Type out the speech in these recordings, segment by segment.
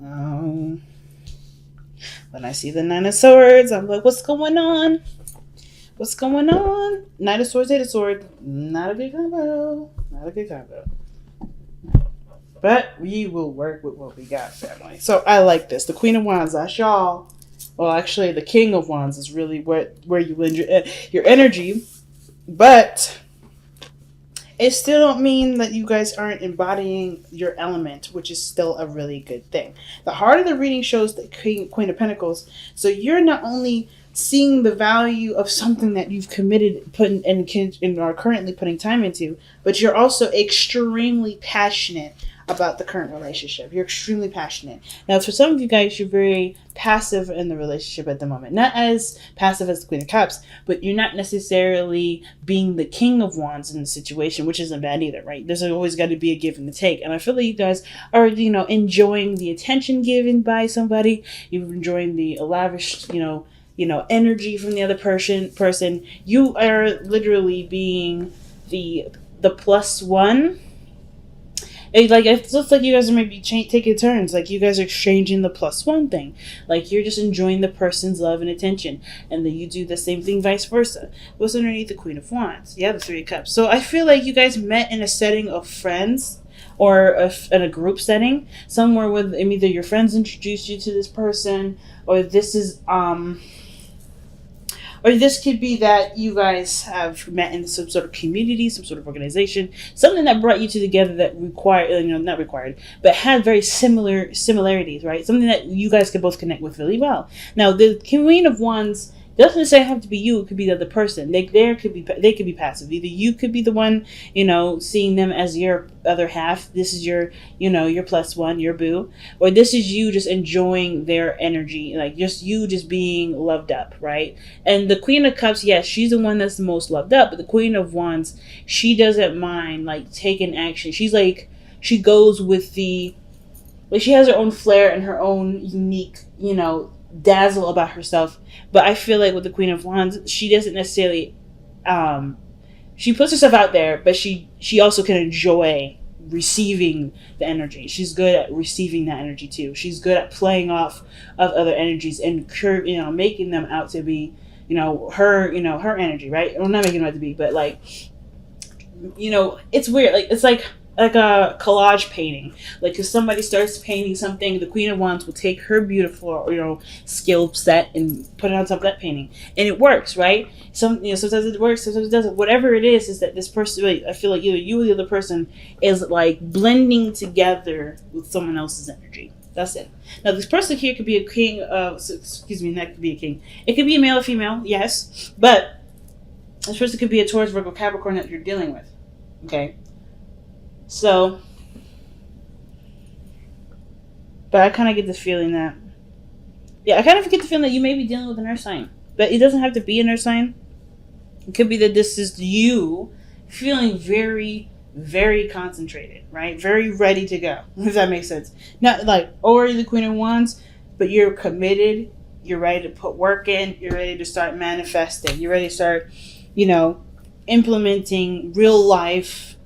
Um, when I see the Nine of Swords, I'm like, what's going on? What's going on? Knight of Swords, Eight of Swords. Not a good combo. Not a good combo. But we will work with what we got, family. So I like this. The Queen of Wands, that's y'all. Well, actually, the King of Wands is really where you lend your energy. But it still don't mean that you guys aren't embodying your element, which is still a really good thing. The heart of the reading shows the Queen of Pentacles. So you're not only seeing the value of something that you've committed, and are currently putting time into, but you're also extremely passionate about the current relationship. You're extremely passionate. Now, for some of you guys, you're very passive in the relationship at the moment. Not as passive as the Queen of Cups, but you're not necessarily being the King of Wands in the situation, which isn't bad either, right? There's always got to be a give and a take. And I feel like you guys are, enjoying the attention given by somebody. You're enjoying the lavish, energy from the other person. You are literally being the plus one. It looks like you guys are maybe taking turns. Like you guys are exchanging the plus one thing. Like you're just enjoying the person's love and attention. And then you do the same thing vice versa. What's underneath the Queen of Wands? Yeah, the Three of Cups. So I feel like you guys met in a setting of friends, or in a group setting. Somewhere with either your friends introduced you to this person, or this could be that you guys have met in some sort of community, some sort of organization, something that brought you two together that not required, but had very similarities, right? Something that you guys could both connect with really well. Now, the Queen of Wands doesn't necessarily have to be you. It could be the other person. They could be passive. Either you could be the one, seeing them as your other half. This is your plus one, your boo, or this is you just enjoying their energy, like just you just being loved up, right? And the Queen of Cups, yes, she's the one that's the most loved up, but the Queen of Wands, she doesn't mind like taking action. She's like, she goes with she has her own flair and her own unique, dazzle about herself. But I feel like with the Queen of Wands, she doesn't necessarily she puts herself out there, but she also can enjoy receiving the energy. She's good at receiving that energy too. She's good at playing off of other energies and making them out to be her energy, right? Well, not making them out to be, but like it's weird. Like it's like a collage painting. Like if somebody starts painting something, the Queen of Wands will take her beautiful skill set and put it on top of that painting, and it works, right? Sometimes it works, sometimes it doesn't. Whatever it is that this person, I feel like either you or the other person is like blending together with someone else's energy. That's it. Now this person here could be a king. That could be a king. It could be a male or female, yes, but this person could be a Taurus, Virgo, Capricorn that you're dealing with. Okay. So, but I kind of get the feeling that, you may be dealing with an earth sign. But it doesn't have to be an earth sign. It could be that this is you feeling very, very concentrated, right? Very ready to go, if that makes sense. Not like already the Queen of Wands, but you're committed. You're ready to put work in. You're ready to start manifesting. You're ready to start, implementing real life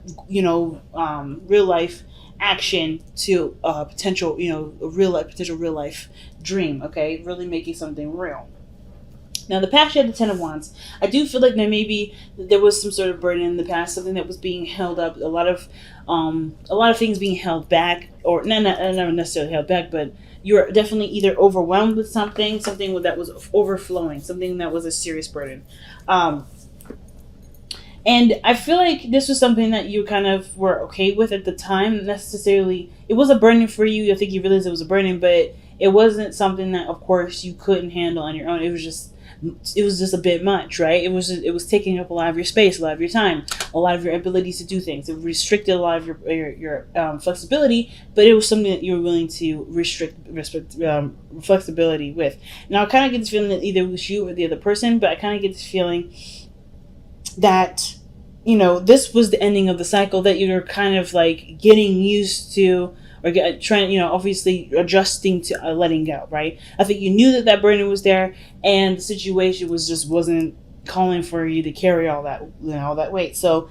action to a potential, potential real life dream. Okay, really making something real. Now, the past, you had the Ten of Wands. I do feel like there was some sort of burden in the past, something that was being held up, a lot of things being held back, or not necessarily held back, but you're definitely either overwhelmed with something that was overflowing, something that was a serious burden. And I feel like this was something that you kind of were okay with at the time. Necessarily, it was a burden for you. I think you realized it was a burden, but it wasn't something that, of course, you couldn't handle on your own. It was just a bit much, right? It was taking up a lot of your space, a lot of your time, a lot of your abilities to do things. It restricted a lot of your flexibility, but it was something that you were willing to restrict flexibility with. Now, I kind of get this feeling that either it was you or the other person, but I kind of get this feeling that this was the ending of the cycle that you're kind of like getting used to, or trying, obviously adjusting to letting go, right? I think you knew that burden was there, and the situation wasn't calling for you to carry all that weight. So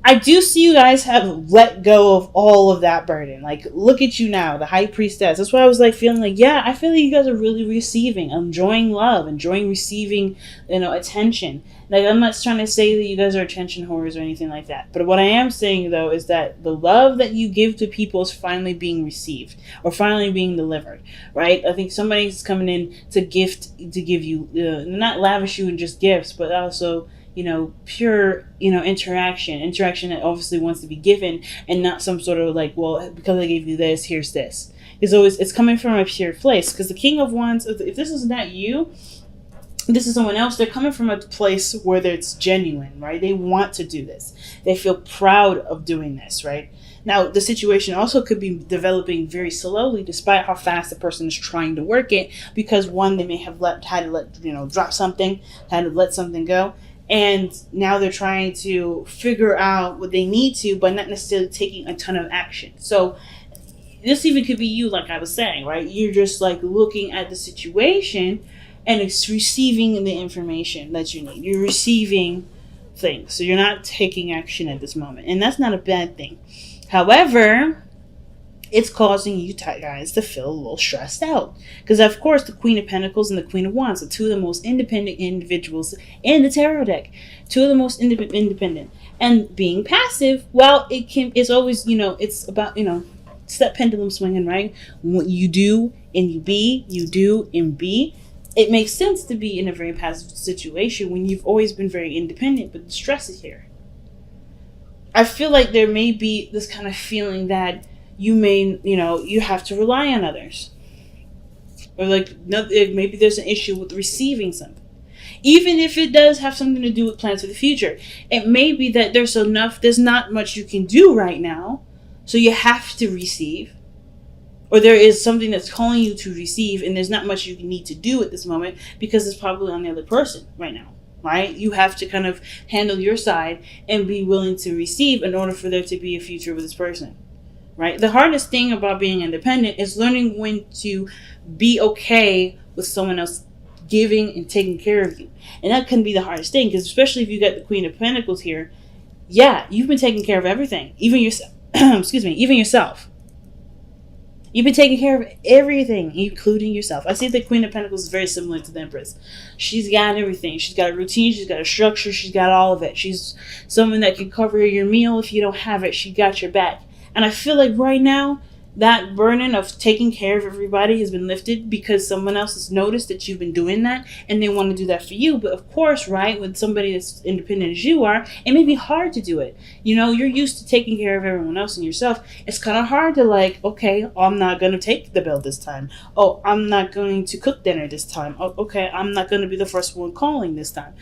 I do see you guys have let go of all of that burden. Like, look at you now, the high priestess. That's why I was like feeling like, yeah, I feel like you guys are really receiving, enjoying love, enjoying receiving, attention. Like, I'm not trying to say that you guys are attention whores or anything like that. But what I am saying, though, is that the love that you give to people is finally being received or finally being delivered, right? I think somebody's coming in to give you, not lavish you in just gifts, but also, pure, interaction that obviously wants to be given, and not some sort of like, well, because I gave you this, here's this. It's coming from a pure place, because the King of Wands, if this is not you, this is someone else, they're coming from a place where it's genuine, right? They want to do this. They feel proud of doing this, right? Now, the situation also could be developing very slowly, despite how fast the person is trying to work it, because one, they may have had to let, drop something, had to let something go. And now they're trying to figure out what they need to, but not necessarily taking a ton of action. So this even could be you, like I was saying, right? You're just like looking at the situation and it's receiving the information that you need. You're receiving things. So you're not taking action at this moment. And that's not a bad thing. However, it's causing you guys to feel a little stressed out. Because, of course, the Queen of Pentacles and the Queen of Wands are two of the most independent individuals in the tarot deck. Two of the most independent. And being passive, well, it's always, it's about, it's that pendulum swinging, right? What you do and you be, you do and be. It makes sense to be in a very passive situation when you've always been very independent, but the stress is here. I feel like there may be this kind of feeling that you may, you have to rely on others. Or like, maybe there's an issue with receiving something. Even if it does have something to do with plans for the future. It may be that there's not much you can do right now, so you have to receive. Or there is something that's calling you to receive, and there's not much you need to do at this moment because it's probably on the other person right now, right? You have to kind of handle your side and be willing to receive in order for there to be a future with this person, right? The hardest thing about being independent is learning when to be okay with someone else giving and taking care of you. And that can be the hardest thing, because especially if you got the Queen of Pentacles here, yeah, you've been taking care of everything, even yourself. Even yourself. You've been taking care of everything, including yourself. I see the Queen of Pentacles is very similar to the Empress. She's got everything. She's got a routine. She's got a structure. She's got all of it. She's someone that can cover your meal if you don't have it. She got your back. And I feel like right now, that burden of taking care of everybody has been lifted because someone else has noticed that you've been doing that and they want to do that for you. But of course, right, with somebody that's independent as you are, it may be hard to do it. You're used to taking care of everyone else and yourself. It's kind of hard to okay, I'm not going to take the bill this time. Oh, I'm not going to cook dinner this time. Oh, okay, I'm not going to be the first one calling this time.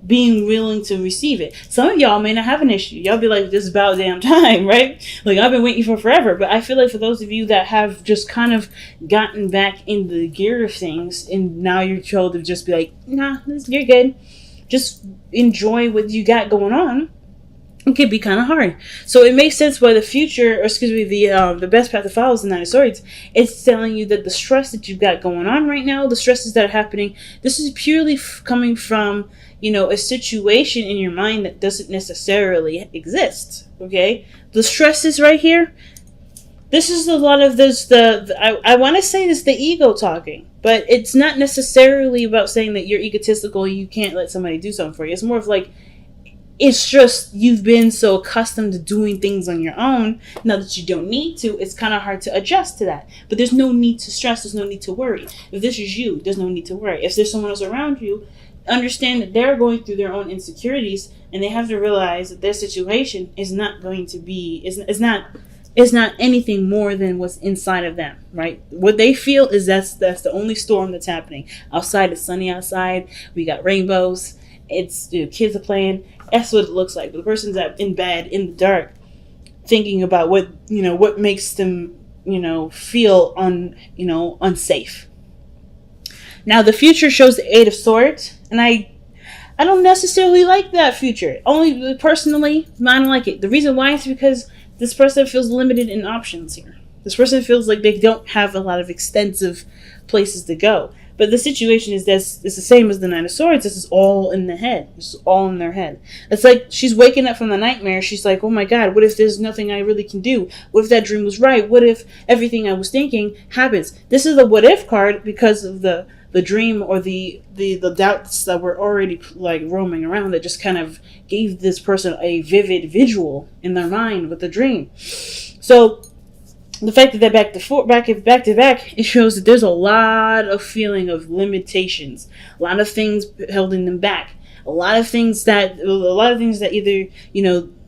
Being willing to receive it. Some of y'all may not have an issue. Y'all be like, this is about damn time, right? Like, I've been waiting for forever. But I feel like for those of you that have just kind of gotten back in the gear of things, and now you're told to just be like, nah, you're good. Just enjoy what you got going on. It can be kind of hard. So it makes sense why the future, or excuse me, the best path to follow is the Nine of Swords. It's telling you that the stress that you've got going on right now, the stresses that are happening, this is purely coming from, a situation in your mind that doesn't necessarily exist. Okay? The stress is right here. This is a lot of this, I want to say this, the ego talking. But it's not necessarily about saying that you're egotistical and you can't let somebody do something for you. It's more of like, it's just you've been so accustomed to doing things on your own. Now that you don't need to, it's kind of hard to adjust to that. But there's no need to stress. There's no need to worry. If this is you, there's no need to worry. If there's someone else around you, understand that they're going through their own insecurities, and they have to realize that their situation is not going to be, is not anything more than what's inside of them, right? What they feel is that's the only storm that's happening. Outside, it's sunny outside. We got rainbows. It's kids are playing. That's what it looks like. But the person's in bed in the dark, thinking about what makes them feel unsafe. Now the future shows the Eight of Swords, and I don't necessarily like that future. Only personally, I don't like it. The reason why is because this person feels limited in options here. This person feels like they don't have a lot of extensive places to go. But the situation is this it's the same as the Nine of Swords. This is all in the head. This is all in their head. It's like she's waking up from the nightmare. She's like, oh my God, what if there's nothing I really can do? What if that dream was right? What if everything I was thinking happens? This is the what if card because of the dream or the doubts that were already like roaming around that just kind of gave this person a vivid visual in their mind with the dream. So the fact that they're back to back, it shows that there's a lot of feeling of limitations, a lot of things holding them back, a lot of things that either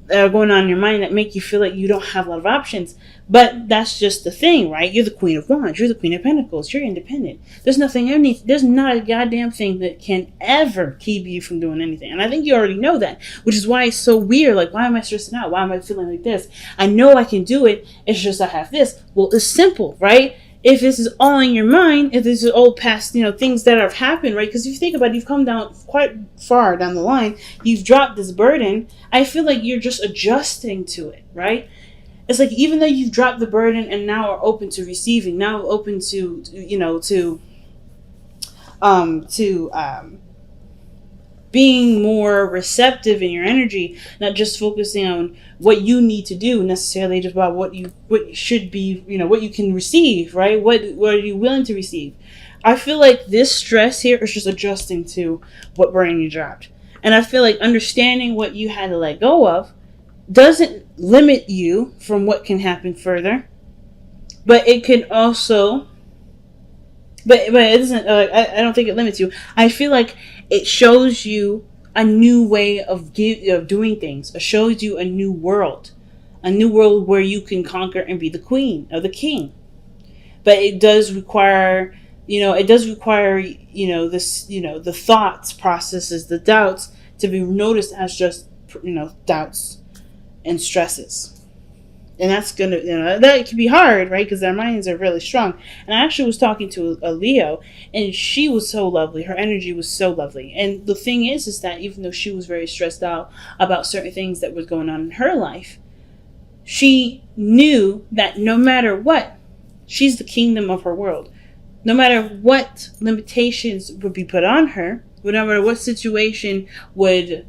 that are going on in your mind that make you feel like you don't have a lot of options. But that's just the thing, right? You're the Queen of Wands. You're the Queen of Pentacles. You're independent. There's there's not a goddamn thing that can ever keep you from doing anything. And I think you already know that, which is why it's so weird. Like, why am I stressing out? Why am I feeling like this? I know I can do it. It's just I have this. Well, it's simple, right? If this is all in your mind, if this is all past, things that have happened, right? Because if you think about it, you've come down quite far down the line. You've dropped this burden. I feel like you're just adjusting to it, right? It's like even though you've dropped the burden and now are open to receiving, now open to being more receptive in your energy, not just focusing on what you need to do necessarily, just about what should be, what you can receive, right? What are you willing to receive? I feel like this stress here is just adjusting to what burden you dropped. And I feel like understanding what you had to let go of doesn't limit you from what can happen further, but it can also, but it doesn't. I don't think it limits you. I feel like it shows you a new way of doing things. It shows you a new world where you can conquer and be the queen or the king. But it does require, this, the thoughts, processes, the doubts to be noticed as just, doubts and stresses. And that's gonna, that can be hard, right? Because their minds are really strong. And I actually was talking to a Leo, and she was so lovely. Her energy was so lovely. And the thing is that even though she was very stressed out about certain things that was going on in her life, she knew that no matter what, she's the kingdom of her world. No matter what limitations would be put on her, no matter what situation would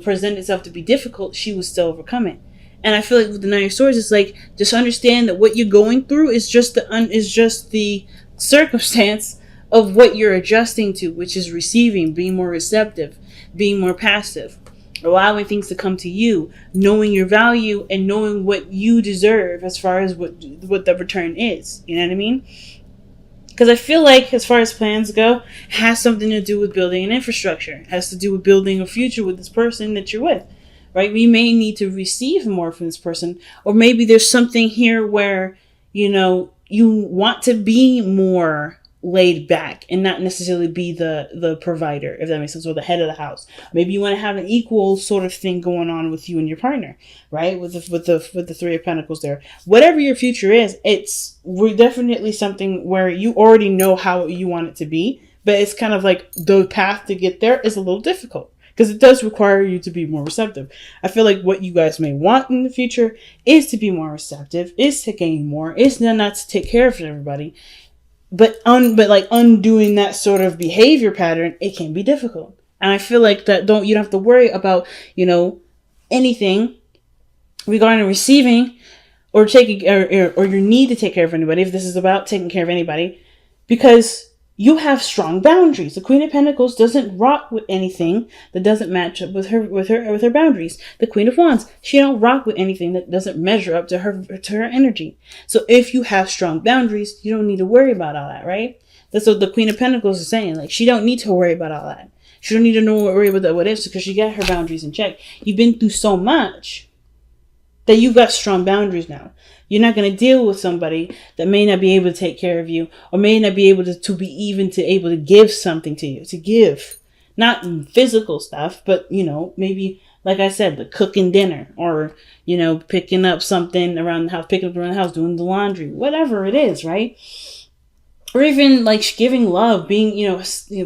present itself to be difficult, she was still overcome it. And I feel like with the Nine of Swords, it's like, just understand that what you're going through is just the circumstance of what you're adjusting to, which is receiving, being more receptive, being more passive, allowing things to come to you, knowing your value and knowing what you deserve as far as what the return is. You know what I mean? Because I feel like, as far as plans go, it has something to do with building an infrastructure. It has to do with building a future with this person that you're with, right? We may need to receive more from this person. Or maybe there's something here where, you want to be more laid back and not necessarily be the provider, if that makes sense, or the head of the house. Maybe you want to have an equal sort of thing going on with you and your partner, right? With the Three of Pentacles there. Whatever your future is, we're definitely something where you already know how you want it to be, but it's kind of like the path to get there is a little difficult because it does require you to be more receptive. I feel like what you guys may want in the future is to be more receptive, is to gain more, is not to take care of everybody. But undoing that sort of behavior pattern, it can be difficult. And I feel like you don't have to worry about, anything regarding receiving or taking or your need to take care of anybody, if this is about taking care of anybody, because you have strong boundaries. The Queen of Pentacles doesn't rock with anything that doesn't match up with her boundaries. The Queen of Wands, she don't rock with anything that doesn't measure up to her energy. So if you have strong boundaries, you don't need to worry about all that, right? That's what the Queen of Pentacles is saying. Like, she don't need to worry about all that. She don't need to worry about what ifs because she got her boundaries in check. You've been through so much that you've got strong boundaries now. You're not going to deal with somebody that may not be able to take care of you or may not be able to be able to give something to you, to give. Not physical stuff, but, maybe, like I said, the cooking dinner or, picking up something around the house, doing the laundry, whatever it is, right? Or even like giving love, being,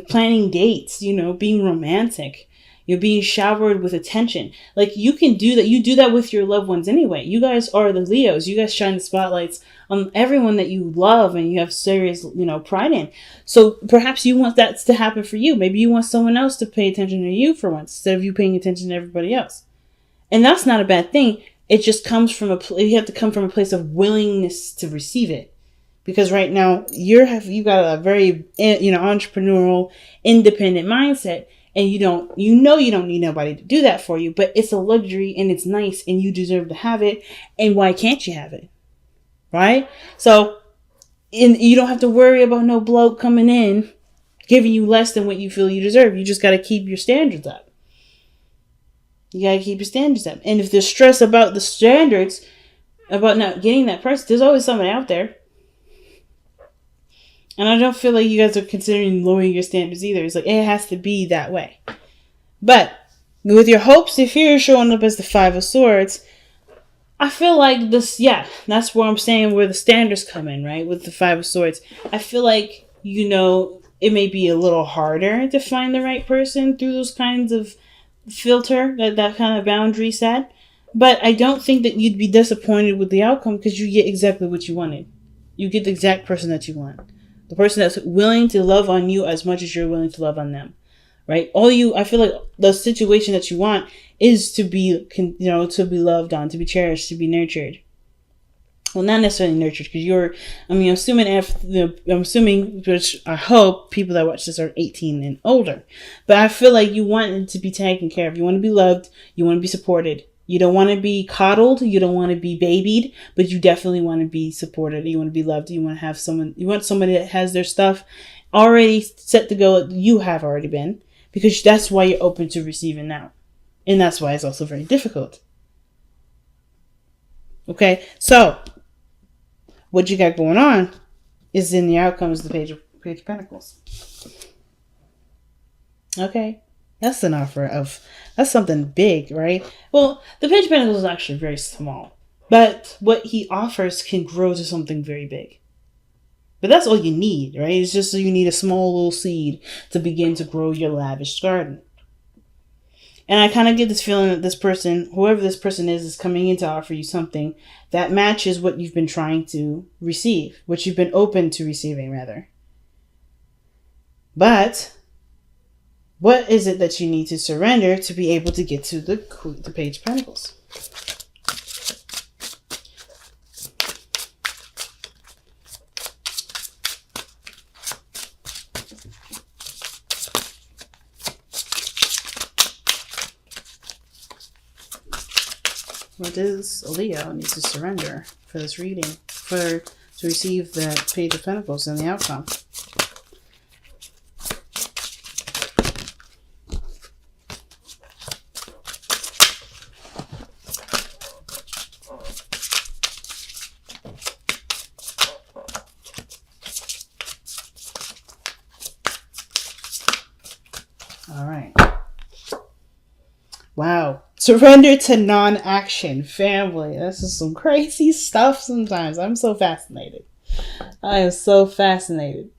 planning dates, being romantic, You're being showered with attention. Like, you can do that. You do that with your loved ones anyway. You guys are the Leos. You guys shine the spotlights on everyone that you love and you have serious, pride in. So perhaps you want that to happen for you. Maybe you want someone else to pay attention to you for once instead of you paying attention to everybody else. And that's not a bad thing. It just comes from you have to come from a place of willingness to receive it. Because right now you got a very, entrepreneurial, independent mindset, and you don't need nobody to do that for you, but it's a luxury and it's nice and you deserve to have it. And why can't you have it? Right? So, you don't have to worry about no bloke coming in giving you less than what you feel you deserve. You just got to keep your standards up. You got to keep your standards up. And if there's stress about the standards, about not getting that person, there's always somebody out there. And I don't feel like you guys are considering lowering your standards either. It's like, it has to be that way. But with your hopes and fears showing up as the Five of Swords, I feel like this, that's where I'm saying where the standards come in, right? With the Five of Swords. I feel like, it may be a little harder to find the right person through those kinds of filter, that kind of boundary set. But I don't think that you'd be disappointed with the outcome because you get exactly what you wanted. You get the exact person that you want. The person that's willing to love on you as much as you're willing to love on them, right? I feel like the situation that you want is to be, to be loved on, to be cherished, to be nurtured. Well, not necessarily nurtured, because I'm assuming, which I hope people that watch this are 18 and older. But I feel like you want it to be taken care of. You want to be loved. You want to be supported. You don't want to be coddled. You don't want to be babied, but you definitely want to be supported. You want to be loved. You want to have you want somebody that has their stuff already set to go. You have already been, because that's why you're open to receiving now. And that's why it's also very difficult. Okay. So what you got going on is in the outcomes of the Page of Pentacles. Okay. That's an offer that's something big, right? Well, the Page of Pentacles is actually very small, but what he offers can grow to something very big. But that's all you need, right? It's just so you need a small little seed to begin to grow your lavish garden. And I kind of get this feeling that this person, whoever this person is coming in to offer you something that matches what you've been trying to receive, what you've been open to receiving, rather. But what is it that you need to surrender to be able to get to the Page of Pentacles? What does a Leo need to surrender for this reading, to receive the Page of Pentacles and the outcome? All right. Wow. Surrender to non-action, family. This is some crazy stuff sometimes. I'm so fascinated. I am so fascinated.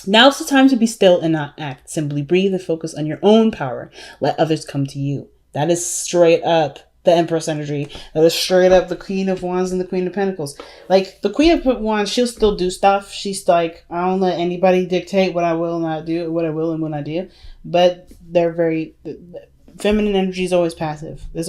Now's the time to be still and not act. Simply breathe and focus on your own power. Let others come to you. That is straight up the Empress energy. That is straight up the Queen of Wands and the Queen of Pentacles. Like, the Queen of Wands, she'll still do stuff. She's like, I don't let anybody dictate what I will not do, what I will and what I do. But they're very... Feminine energy is always passive. There's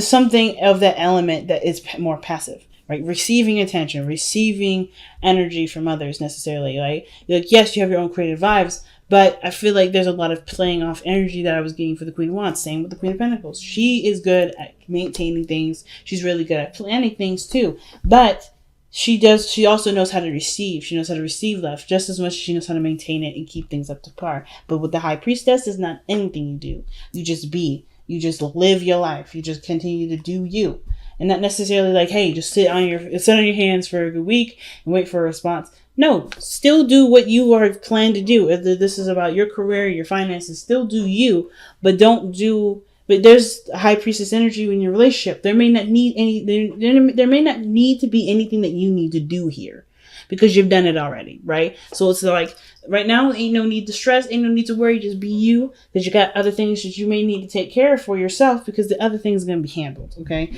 something of that element that is more passive, right? Receiving attention, receiving energy from others necessarily, right? Like, yes, you have your own creative vibes, but I feel like there's a lot of playing off energy that I was getting for the Queen of Wands. Same with the Queen of Pentacles. She is good at maintaining things. She's really good at planning things too. But she also knows how to receive. She knows how to receive love just as much as she knows how to maintain it and keep things up to par. But with the High Priestess, it's not anything you do. You just be. You just live your life. You just continue to do you. And not necessarily like, hey, just sit on your hands for a good week and wait for a response. No, still do what you are planned to do. Whether this is about your career, your finances, still do you, but but there's a High Priestess energy in your relationship. There may not need to be anything that you need to do here. because you've done it already, right? So it's like right now, ain't no need to stress, ain't no need to worry. Just be you, because you got other things that you may need to take care of for yourself, because the other things are going to be handled. Okay.